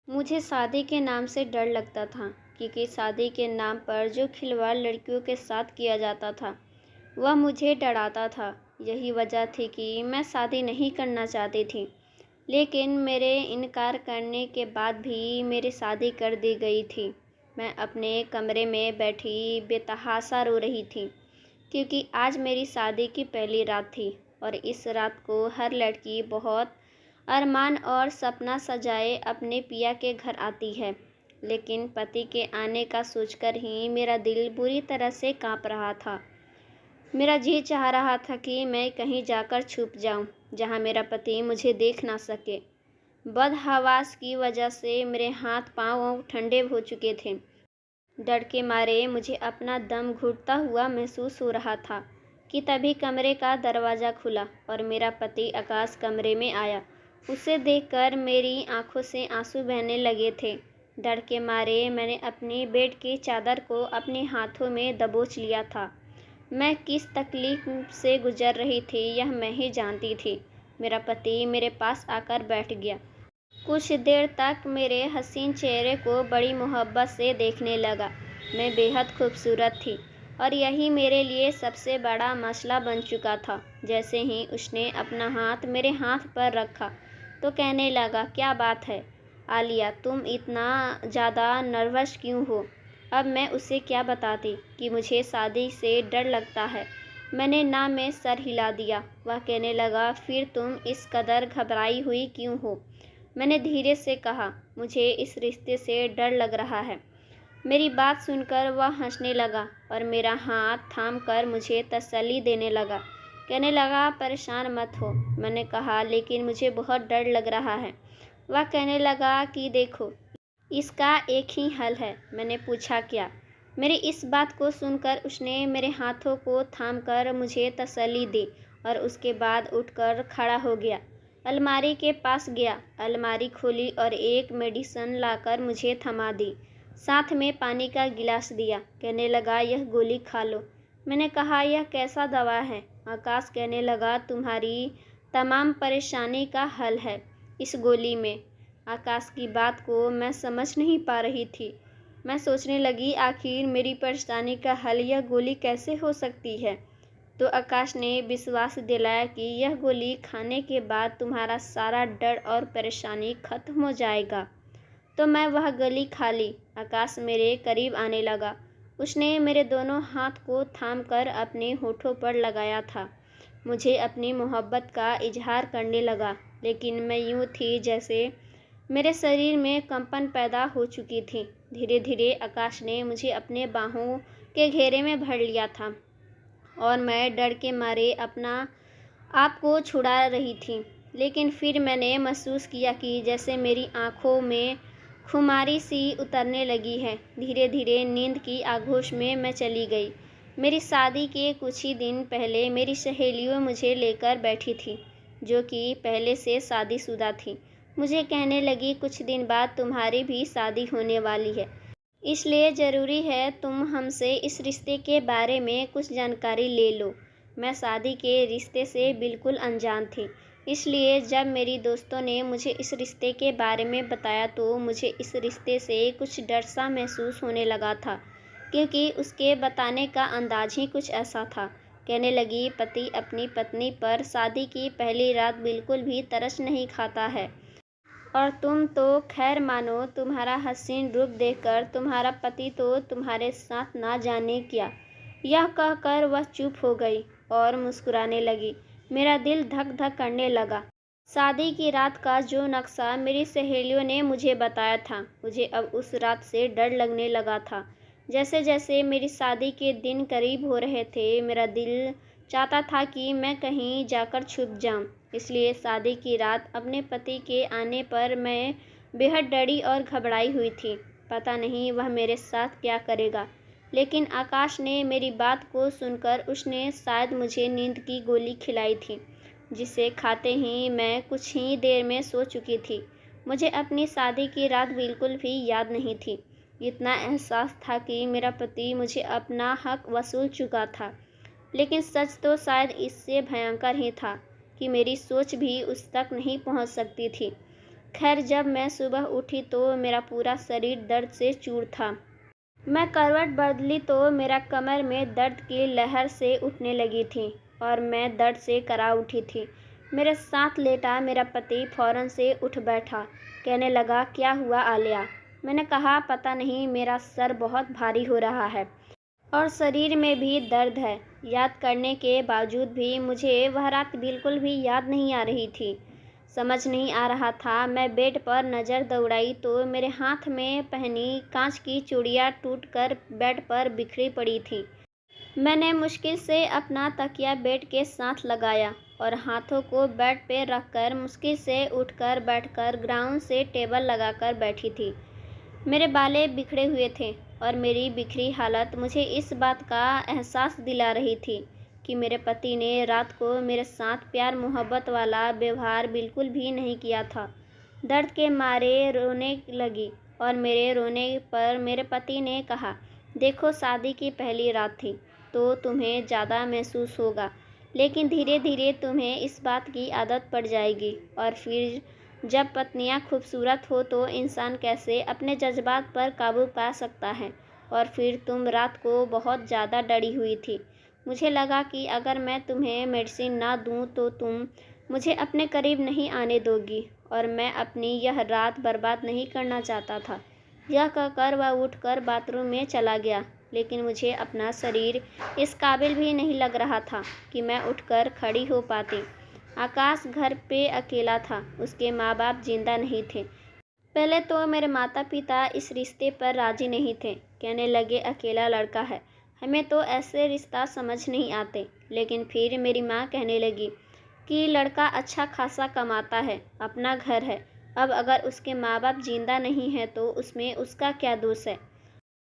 मुझे शादी के नाम से डर लगता था, क्योंकि शादी के नाम पर जो खिलवाड़ लड़कियों के साथ किया जाता था वह मुझे डराता था। यही वजह थी कि मैं शादी नहीं करना चाहती थी। लेकिन मेरे इनकार करने के बाद भी मेरी शादी कर दी गई थी। मैं अपने कमरे में बैठी बेतहाशा रो रही थी, क्योंकि आज मेरी शादी की पहली रात थी और इस रात को हर लड़की बहुत अरमान और सपना सजाए अपने पिया के घर आती है। लेकिन पति के आने का सोचकर ही मेरा दिल बुरी तरह से कांप रहा था। मेरा जी चाह रहा था कि मैं कहीं जाकर छुप जाऊं, जहां मेरा पति मुझे देख ना सके। बदहवास की वजह से मेरे हाथ पांव ठंडे हो चुके थे। डर के मारे मुझे अपना दम घुटता हुआ महसूस हो रहा था कि तभी कमरे का दरवाज़ा खुला और मेरा पति आकाश कमरे में आया। उसे देखकर मेरी आंखों से आंसू बहने लगे थे। डर के मारे मैंने अपनी बेड की चादर को अपने हाथों में दबोच लिया था। मैं किस तकलीफ से गुजर रही थी यह मैं ही जानती थी। मेरा पति मेरे पास आकर बैठ गया। कुछ देर तक मेरे हसीन चेहरे को बड़ी मोहब्बत से देखने लगा। मैं बेहद खूबसूरत थी और यही मेरे लिए सबसे बड़ा मसला बन चुका था। जैसे ही उसने अपना हाथ मेरे हाथ पर रखा तो कहने लगा, क्या बात है आलिया, तुम इतना ज़्यादा नर्वस क्यों हो? अब मैं उसे क्या बताती कि मुझे शादी से डर लगता है। मैंने ना में सर हिला दिया। वह कहने लगा, फिर तुम इस कदर घबराई हुई क्यों हो? मैंने धीरे से कहा, मुझे इस रिश्ते से डर लग रहा है। मेरी बात सुनकर वह हंसने लगा और मेरा हाथ थामकर मुझे तसल्ली देने लगा। कहने लगा, परेशान मत हो। मैंने कहा, लेकिन मुझे बहुत डर लग रहा है। वह कहने लगा कि देखो, इसका एक ही हल है। मैंने पूछा, क्या? मेरी इस बात को सुनकर उसने मेरे हाथों को थामकर मुझे तसल्ली दी और उसके बाद उठकर खड़ा हो गया। अलमारी के पास गया, अलमारी खोली और एक मेडिसिन लाकर मुझे थमा दी। साथ में पानी का गिलास दिया। कहने लगा, यह गोली खा लो। मैंने कहा, यह कैसा दवा है? आकाश कहने लगा, तुम्हारी तमाम परेशानी का हल है इस गोली में। आकाश की बात को मैं समझ नहीं पा रही थी। मैं सोचने लगी, आखिर मेरी परेशानी का हल यह गोली कैसे हो सकती है? तो आकाश ने विश्वास दिलाया कि यह गोली खाने के बाद तुम्हारा सारा डर और परेशानी खत्म हो जाएगा। तो मैं वह गोली खा ली। आकाश मेरे करीब आने लगा। उसने मेरे दोनों हाथ को थामकर अपने होठों पर लगाया था। मुझे अपनी मोहब्बत का इजहार करने लगा, लेकिन मैं यूं थी जैसे मेरे शरीर में कंपन पैदा हो चुकी थी। धीरे धीरे आकाश ने मुझे अपने बाहों के घेरे में भर लिया था और मैं डर के मारे अपना आप को छुड़ा रही थी। लेकिन फिर मैंने महसूस किया कि जैसे मेरी आंखों में खुमारी सी उतरने लगी है। धीरे धीरे नींद की आगोश में मैं चली गई। मेरी शादी के कुछ ही दिन पहले मेरी सहेलियों मुझे लेकर बैठी थी, जो कि पहले से शादीशुदा थी। मुझे कहने लगी, कुछ दिन बाद तुम्हारी भी शादी होने वाली है, इसलिए ज़रूरी है तुम हमसे इस रिश्ते के बारे में कुछ जानकारी ले लो। मैं शादी के रिश्ते से बिल्कुल अनजान थी, इसलिए जब मेरी दोस्तों ने मुझे इस रिश्ते के बारे में बताया तो मुझे इस रिश्ते से कुछ डर सा महसूस होने लगा था, क्योंकि उसके बताने का अंदाज ही कुछ ऐसा था। कहने लगी, पति अपनी पत्नी पर शादी की पहली रात बिल्कुल भी तरस नहीं खाता है, और तुम तो खैर मानो, तुम्हारा हसीन रूप देखकर तुम्हारा पति तो तुम्हारे साथ ना जाने क्या। यह कहकर वह चुप हो गई और मुस्कुराने लगी। मेरा दिल धक धक करने लगा। शादी की रात का जो नक्शा मेरी सहेलियों ने मुझे बताया था, मुझे अब उस रात से डर लगने लगा था। जैसे जैसे मेरी शादी के दिन करीब हो रहे थे, मेरा दिल चाहता था कि मैं कहीं जाकर छुप जाऊं। इसलिए शादी की रात अपने पति के आने पर मैं बेहद डरी और घबराई हुई थी। पता नहीं वह मेरे साथ क्या करेगा। लेकिन आकाश ने मेरी बात को सुनकर उसने शायद मुझे नींद की गोली खिलाई थी, जिसे खाते ही मैं कुछ ही देर में सो चुकी थी। मुझे अपनी शादी की रात बिल्कुल भी याद नहीं थी। इतना एहसास था कि मेरा पति मुझे अपना हक वसूल चुका था। लेकिन सच तो शायद इससे भयंकर ही था कि मेरी सोच भी उस तक नहीं पहुंच सकती थी। खैर, जब मैं सुबह उठी तो मेरा पूरा शरीर दर्द से चूर था। मैं करवट बदली तो मेरा कमर में दर्द की लहर से उठने लगी थी और मैं दर्द से करा उठी थी। मेरे साथ लेटा मेरा पति फौरन से उठ बैठा। कहने लगा, क्या हुआ आलिया? मैंने कहा, पता नहीं, मेरा सर बहुत भारी हो रहा है और शरीर में भी दर्द है। याद करने के बावजूद भी मुझे वह रात बिल्कुल भी याद नहीं आ रही थी। समझ नहीं आ रहा था। मैं बेड पर नज़र दौड़ाई तो मेरे हाथ में पहनी कांच की चूड़ियाँ टूटकर बेड पर बिखरी पड़ी थीं। मैंने मुश्किल से अपना तकिया बेड के साथ लगाया और हाथों को बेड पे रखकर मुश्किल से उठकर बैठकर ग्राउंड से टेबल लगाकर बैठी थी। मेरे बालें बिखरे हुए थे और मेरी बिखरी हालत मुझे इस बात का एहसास दिला रही थी कि मेरे पति ने रात को मेरे साथ प्यार मोहब्बत वाला व्यवहार बिल्कुल भी नहीं किया था। दर्द के मारे रोने लगी और मेरे रोने पर मेरे पति ने कहा, देखो, शादी की पहली रात थी तो तुम्हें ज़्यादा महसूस होगा, लेकिन धीरे धीरे तुम्हें इस बात की आदत पड़ जाएगी और फिर जब पत्नियां खूबसूरत हो तो इंसान कैसे अपने जज्बात पर काबू पा सकता है। और फिर तुम रात को बहुत ज़्यादा डरी हुई थी। मुझे लगा कि अगर मैं तुम्हें मेडिसिन ना दूं तो तुम मुझे अपने करीब नहीं आने दोगी और मैं अपनी यह रात बर्बाद नहीं करना चाहता था। यह कहकर वह उठकर बाथरूम में चला गया, लेकिन मुझे अपना शरीर इस काबिल भी नहीं लग रहा था कि मैं उठकर खड़ी हो पाती। आकाश घर पे अकेला था। उसके माँ बाप जिंदा नहीं थे। पहले तो मेरे माता पिता इस रिश्ते पर राजी नहीं थे। कहने लगे, अकेला लड़का है, हमें तो ऐसे रिश्ता समझ नहीं आते। लेकिन फिर मेरी माँ कहने लगी कि लड़का अच्छा खासा कमाता है, अपना घर है, अब अगर उसके माँ बाप जिंदा नहीं हैं तो उसमें उसका क्या दोष है।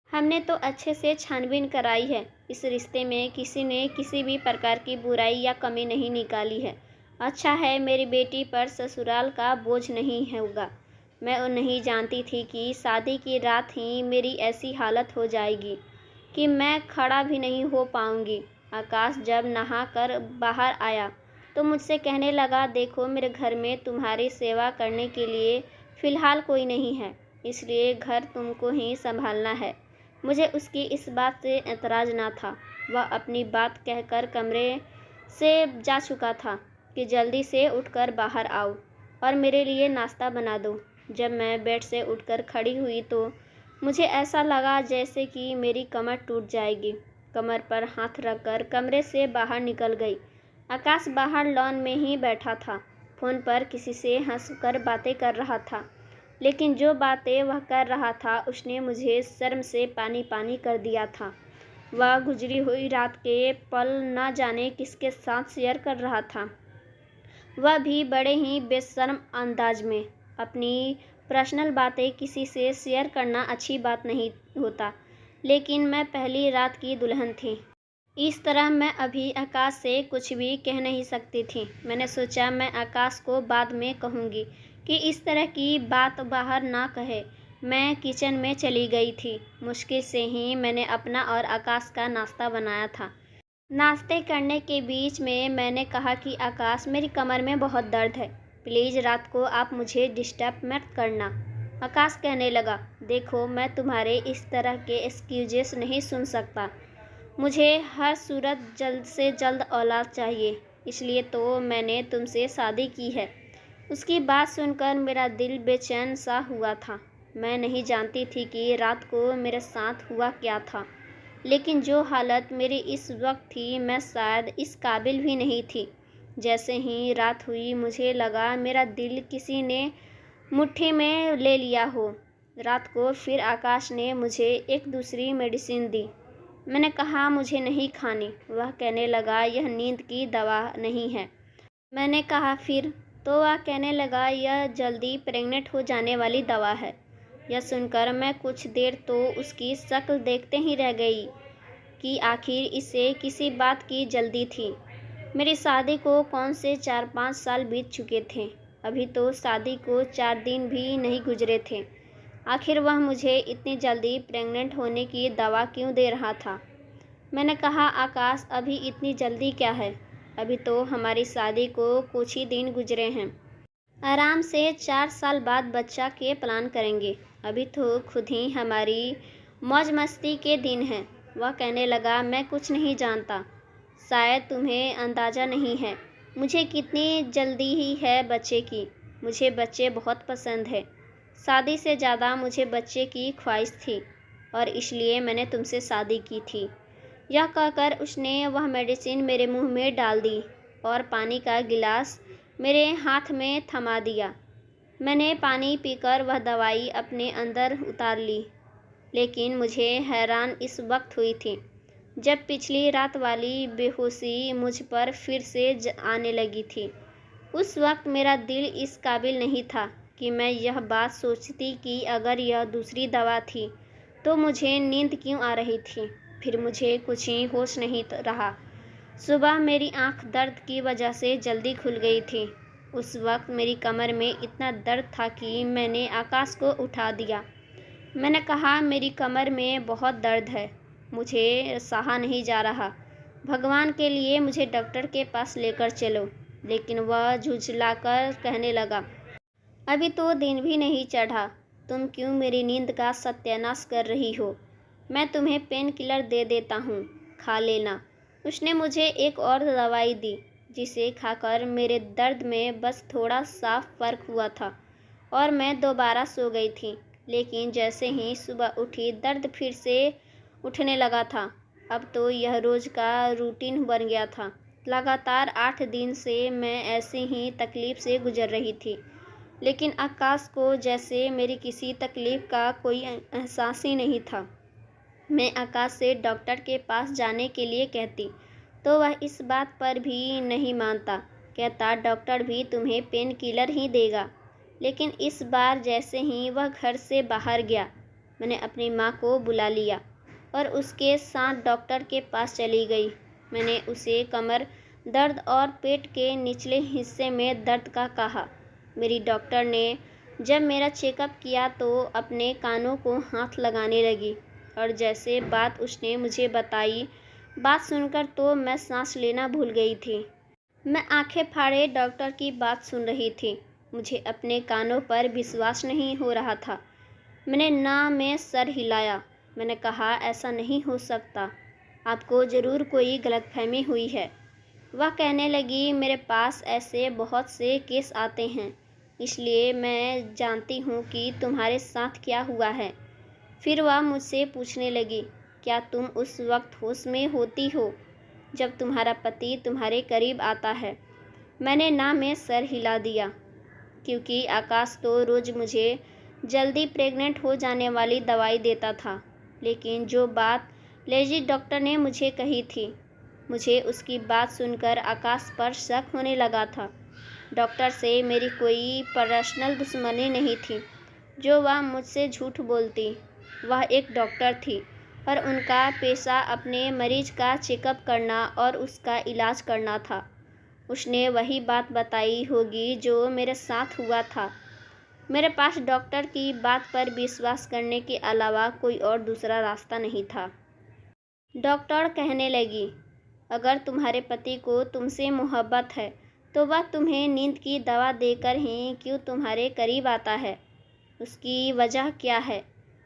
हमने तो अच्छे से छानबीन कराई है। इस रिश्ते में किसी ने किसी भी प्रकार की बुराई या कमी नहीं निकाली है। अच्छा है, मेरी बेटी पर ससुराल का बोझ नहीं होगा। मैं नहीं जानती थी कि शादी की रात ही मेरी ऐसी हालत हो जाएगी कि मैं खड़ा भी नहीं हो पाऊंगी। आकाश जब नहा कर बाहर आया तो मुझसे कहने लगा, देखो, मेरे घर में तुम्हारी सेवा करने के लिए फ़िलहाल कोई नहीं है, इसलिए घर तुमको ही संभालना है। मुझे उसकी इस बात से एतराज़ न था। वह अपनी बात कहकर कमरे से जा चुका था कि जल्दी से उठकर बाहर आओ और मेरे लिए नाश्ता बना दो। जब मैं बेड से उठकर खड़ी हुई तो मुझे ऐसा लगा जैसे कि मेरी कमर टूट जाएगी। कमर पर हाथ रखकर कमरे से बाहर निकल गई। आकाश बाहर लॉन में ही बैठा था। फ़ोन पर किसी से हंसकर बातें कर रहा था, लेकिन जो बातें वह कर रहा था उसने मुझे शर्म से पानी पानी कर दिया था। वह गुजरी हुई रात के पल न जाने किसके साथ शेयर कर रहा था, वह भी बड़े ही बेशर्म अंदाज में। अपनी पर्सनल बातें किसी से शेयर करना अच्छी बात नहीं होता, लेकिन मैं पहली रात की दुल्हन थी। इस तरह मैं अभी आकाश से कुछ भी कह नहीं सकती थी। मैंने सोचा मैं आकाश को बाद में कहूँगी कि इस तरह की बात बाहर ना कहे। मैं किचन में चली गई थी। मुश्किल से ही मैंने अपना और आकाश का नाश्ता बनाया था। नाश्ते करने के बीच में मैंने कहा कि आकाश, मेरी कमर में बहुत दर्द है, प्लीज़ रात को आप मुझे डिस्टर्ब मत करना। आकाश कहने लगा, देखो, मैं तुम्हारे इस तरह के एक्सक्यूजेस नहीं सुन सकता। मुझे हर सूरत जल्द से जल्द औलाद चाहिए, इसलिए तो मैंने तुमसे शादी की है। उसकी बात सुनकर मेरा दिल बेचैन सा हुआ था। मैं नहीं जानती थी कि रात को मेरे साथ हुआ क्या था, लेकिन जो हालत मेरी इस वक्त थी मैं शायद इस काबिल भी नहीं थी। जैसे ही रात हुई मुझे लगा मेरा दिल किसी ने मुट्ठी में ले लिया हो। रात को फिर आकाश ने मुझे एक दूसरी मेडिसिन दी। मैंने कहा, मुझे नहीं खानी। वह कहने लगा, यह नींद की दवा नहीं है। मैंने कहा, फिर? तो वह कहने लगा, यह जल्दी प्रेग्नेंट हो जाने वाली दवा है। यह सुनकर मैं कुछ देर तो उसकी शक्ल देखते ही रह गई कि आखिर इसे किसी बात की जल्दी थी। मेरी शादी को कौन से 4-5 साल बीत चुके थे। अभी तो शादी को 4 दिन भी नहीं गुजरे थे। आखिर वह मुझे इतनी जल्दी प्रेग्नेंट होने की दवा क्यों दे रहा था। मैंने कहा, आकाश, अभी इतनी जल्दी क्या है, अभी तो हमारी शादी को कुछ ही दिन गुजरे हैं। आराम से 4 साल बाद बच्चा के प्लान करेंगे। अभी तो खुद ही हमारी मौज मस्ती के दिन हैं। वह कहने लगा, मैं कुछ नहीं जानता। शायद तुम्हें अंदाज़ा नहीं है मुझे कितनी जल्दी ही है बच्चे की। मुझे बच्चे बहुत पसंद है। शादी से ज़्यादा मुझे बच्चे की ख्वाहिश थी और इसलिए मैंने तुमसे शादी की थी। यह कहकर उसने वह मेडिसिन मेरे मुंह में डाल दी और पानी का गिलास मेरे हाथ में थमा दिया। मैंने पानी पीकर वह दवाई अपने अंदर उतार ली, लेकिन मुझे हैरान इस वक्त हुई थी जब पिछली रात वाली बेहोशी मुझ पर फिर से आने लगी थी। उस वक्त मेरा दिल इस काबिल नहीं था कि मैं यह बात सोचती कि अगर यह दूसरी दवा थी तो मुझे नींद क्यों आ रही थी। फिर मुझे कुछ ही होश नहीं रहा। सुबह मेरी आंख दर्द की वजह से जल्दी खुल गई थी। उस वक्त मेरी कमर में इतना दर्द था कि मैंने आकाश को उठा दिया। मैंने कहा, मेरी कमर में बहुत दर्द है, मुझे सहा नहीं जा रहा। भगवान के लिए मुझे डॉक्टर के पास लेकर चलो। लेकिन वह झुझलाकर कहने लगा, अभी तो दिन भी नहीं चढ़ा, तुम क्यों मेरी नींद का सत्यानाश कर रही हो। मैं तुम्हें पेन किलर दे देता हूँ, खा लेना। उसने मुझे एक और दवाई दी जिसे खाकर मेरे दर्द में बस थोड़ा साफ फर्क हुआ था और मैं दोबारा सो गई थी। लेकिन जैसे ही सुबह उठी दर्द फिर से उठने लगा था। अब तो यह रोज़ का रूटीन बन गया था। लगातार 8 दिन से मैं ऐसे ही तकलीफ़ से गुजर रही थी। लेकिन आकाश को जैसे मेरी किसी तकलीफ़ का कोई एहसास ही नहीं था। मैं आकाश से डॉक्टर के पास जाने के लिए कहती तो वह इस बात पर भी नहीं मानता। कहता, डॉक्टर भी तुम्हें पेन किलर ही देगा। लेकिन इस बार जैसे ही वह घर से बाहर गया, मैंने अपनी माँ को बुला लिया और उसके साथ डॉक्टर के पास चली गई। मैंने उसे कमर दर्द और पेट के निचले हिस्से में दर्द का कहा। मेरी डॉक्टर ने जब मेरा चेकअप किया तो अपने कानों को हाथ लगाने लगी और जैसे बात उसने मुझे बताई, बात सुनकर तो मैं सांस लेना भूल गई थी। मैं आंखें फाड़े डॉक्टर की बात सुन रही थी। मुझे अपने कानों पर विश्वास नहीं हो रहा था। मैंने ना में सर हिलाया। मैंने कहा, ऐसा नहीं हो सकता, आपको ज़रूर कोई गलतफहमी हुई है। वह कहने लगी, मेरे पास ऐसे बहुत से केस आते हैं, इसलिए मैं जानती हूँ कि तुम्हारे साथ क्या हुआ है। फिर वह मुझसे पूछने लगी, क्या तुम उस वक्त होश में होती हो जब तुम्हारा पति तुम्हारे करीब आता है। मैंने ना में सर हिला दिया, क्योंकि आकाश तो रोज़ मुझे जल्दी प्रेग्नेंट हो जाने वाली दवाई देता था। लेकिन जो बात लेजिट डॉक्टर ने मुझे कही थी, मुझे उसकी बात सुनकर आकाश पर शक होने लगा था। डॉक्टर से मेरी कोई पर्सनल दुश्मनी नहीं थी जो वह मुझसे झूठ बोलती। वह एक डॉक्टर थी और उनका पेशा अपने मरीज का चेकअप करना और उसका इलाज करना था। उसने वही बात बताई होगी जो मेरे साथ हुआ था। मेरे पास डॉक्टर की बात पर विश्वास करने के अलावा कोई और दूसरा रास्ता नहीं था। डॉक्टर कहने लगी, अगर तुम्हारे पति को तुमसे मोहब्बत है तो वह तुम्हें नींद की दवा देकर ही क्यों तुम्हारे करीब आता है। उसकी वजह क्या है।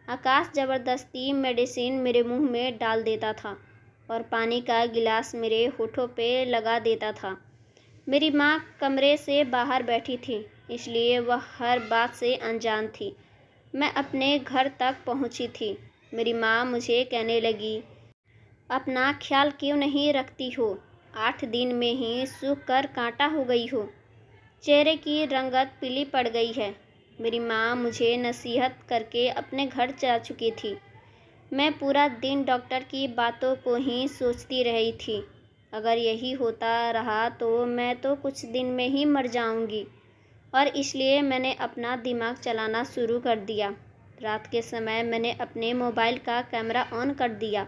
आकाश ज़बरदस्ती मेडिसिन मेरे मुंह में डाल देता था और पानी का गिलास मेरे होठों पे लगा देता था। मेरी माँ कमरे से बाहर बैठी थी, इसलिए वह हर बात से अनजान थी। मैं अपने घर तक पहुँची थी। मेरी माँ मुझे कहने लगी, अपना ख्याल क्यों नहीं रखती हो। 8 दिन में ही सूख कर कांटा हो गई हो। चेहरे की रंगत पीली पड़ गई है। मेरी माँ मुझे नसीहत करके अपने घर जा चुकी थी। मैं पूरा दिन डॉक्टर की बातों को ही सोचती रही थी। अगर यही होता रहा तो मैं तो कुछ दिन में ही मर जाऊंगी और इसलिए मैंने अपना दिमाग चलाना शुरू कर दिया। रात के समय मैंने अपने मोबाइल का कैमरा ऑन कर दिया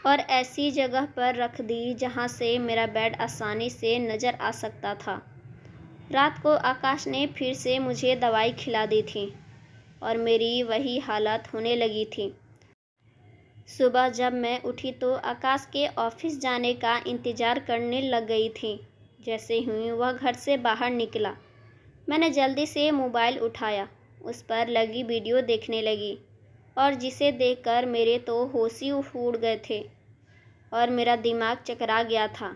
और ऐसी जगह पर रख दी जहाँ से मेरा बेड आसानी से नज़र आ सकता था। रात को आकाश ने फिर से मुझे दवाई खिला दी थी और मेरी वही हालत होने लगी थी। सुबह जब मैं उठी तो आकाश के ऑफिस जाने का इंतज़ार करने लग गई थी। जैसे ही वह घर से बाहर निकला, मैंने जल्दी से मोबाइल उठाया, उस पर लगी वीडियो देखने लगी और जिसे देखकर मेरे तो होश ही उड़ गए थे और मेरा दिमाग चकरा गया था।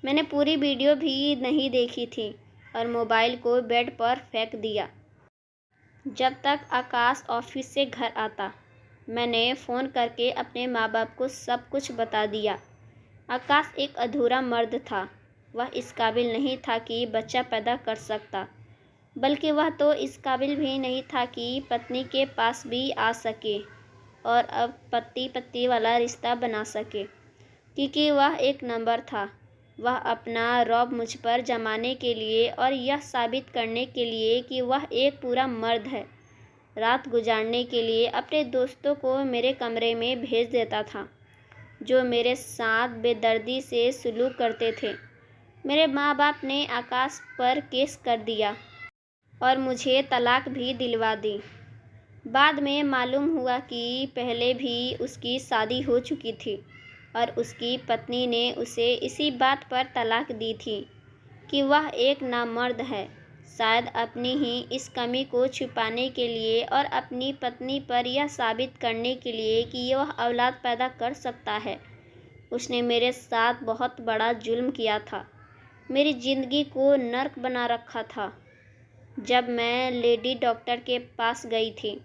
मैंने पूरी वीडियो भी नहीं देखी थी और मोबाइल को बेड पर फेंक दिया। जब तक आकाश ऑफिस से घर आता, मैंने फ़ोन करके अपने माँ बाप को सब कुछ बता दिया। आकाश एक अधूरा मर्द था। वह इस काबिल नहीं था कि बच्चा पैदा कर सकता, बल्कि वह तो इस काबिल भी नहीं था कि पत्नी के पास भी आ सके और अब पति पत्नी वाला रिश्ता बना सके, क्योंकि वह एक नंबर था। वह अपना रौब मुझ पर जमाने के लिए और यह साबित करने के लिए कि वह एक पूरा मर्द है, रात गुजारने के लिए अपने दोस्तों को मेरे कमरे में भेज देता था, जो मेरे साथ बेदर्दी से सलूक करते थे। मेरे माँ बाप ने आकाश पर केस कर दिया और मुझे तलाक भी दिलवा दी। बाद में मालूम हुआ कि पहले भी उसकी शादी हो चुकी थी और उसकी पत्नी ने उसे इसी बात पर तलाक दी थी कि वह एक नामर्द है, शायद अपनी ही इस कमी को छुपाने के लिए और अपनी पत्नी पर यह साबित करने के लिए कि वह औलाद पैदा कर सकता है। उसने मेरे साथ बहुत बड़ा जुल्म किया था, मेरी ज़िंदगी को नर्क बना रखा था। जब मैं लेडी डॉक्टर के पास गई थी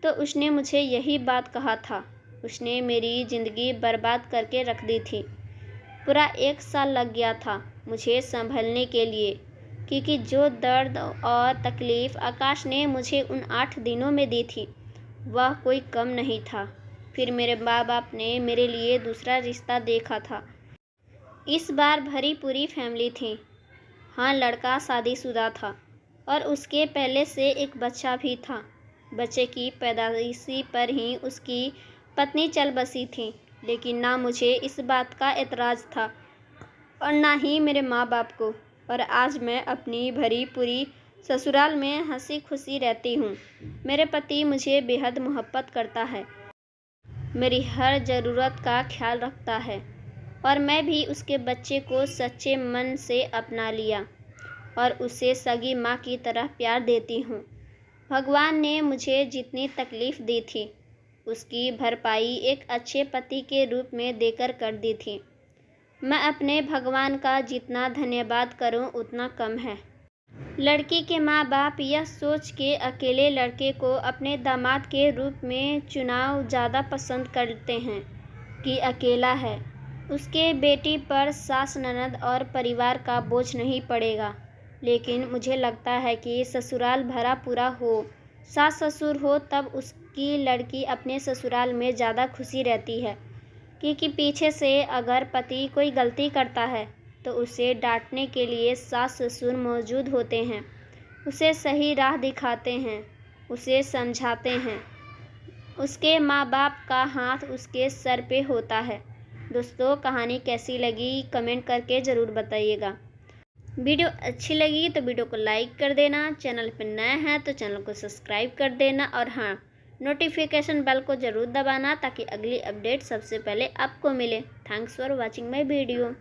तो उसने मुझे यही बात कहा था। उसने मेरी ज़िंदगी बर्बाद करके रख दी थी। पूरा 1 साल लग गया था मुझे संभलने के लिए, क्योंकि जो दर्द और तकलीफ़ आकाश ने मुझे उन 8 दिनों में दी थी, वह कोई कम नहीं था। फिर मेरे माँ बाप ने मेरे लिए दूसरा रिश्ता देखा था। इस बार भरी पूरी फैमिली थी। हाँ, लड़का शादीशुदा था और उसके पहले से एक बच्चा भी था। बच्चे की पैदाइशी पर ही उसकी पत्नी चल बसी थी, लेकिन ना मुझे इस बात का एतराज़ था और ना ही मेरे माँ बाप को। और आज मैं अपनी भरी पूरी ससुराल में हंसी खुशी रहती हूँ। मेरे पति मुझे बेहद मोहब्बत करता है, मेरी हर ज़रूरत का ख्याल रखता है और मैं भी उसके बच्चे को सच्चे मन से अपना लिया और उसे सगी माँ की तरह प्यार देती हूँ। भगवान ने मुझे जितनी तकलीफ़ दी थी, उसकी भरपाई एक अच्छे पति के रूप में देकर कर दी थी। मैं अपने भगवान का जितना धन्यवाद करूं उतना कम है। लड़की के माँ बाप यह सोच के अकेले लड़के को अपने दामाद के रूप में चुनाव ज़्यादा पसंद करते हैं कि अकेला है, उसके बेटी पर सास ननद और परिवार का बोझ नहीं पड़ेगा। लेकिन मुझे लगता है कि ससुराल भरा पूरा हो, सास ससुर हो, तब उसकी लड़की अपने ससुराल में ज़्यादा खुशी रहती है, क्योंकि पीछे से अगर पति कोई गलती करता है तो उसे डांटने के लिए सास ससुर मौजूद होते हैं, उसे सही राह दिखाते हैं, उसे समझाते हैं। उसके माँ बाप का हाथ उसके सर पे होता है। दोस्तों, कहानी कैसी लगी कमेंट करके ज़रूर बताइएगा। वीडियो अच्छी लगी तो वीडियो को लाइक कर देना, चैनल पर नया है तो चैनल को सब्सक्राइब कर देना और हाँ, नोटिफिकेशन बेल को ज़रूर दबाना ताकि अगली अपडेट सबसे पहले आपको मिले। Thanks for watching my video.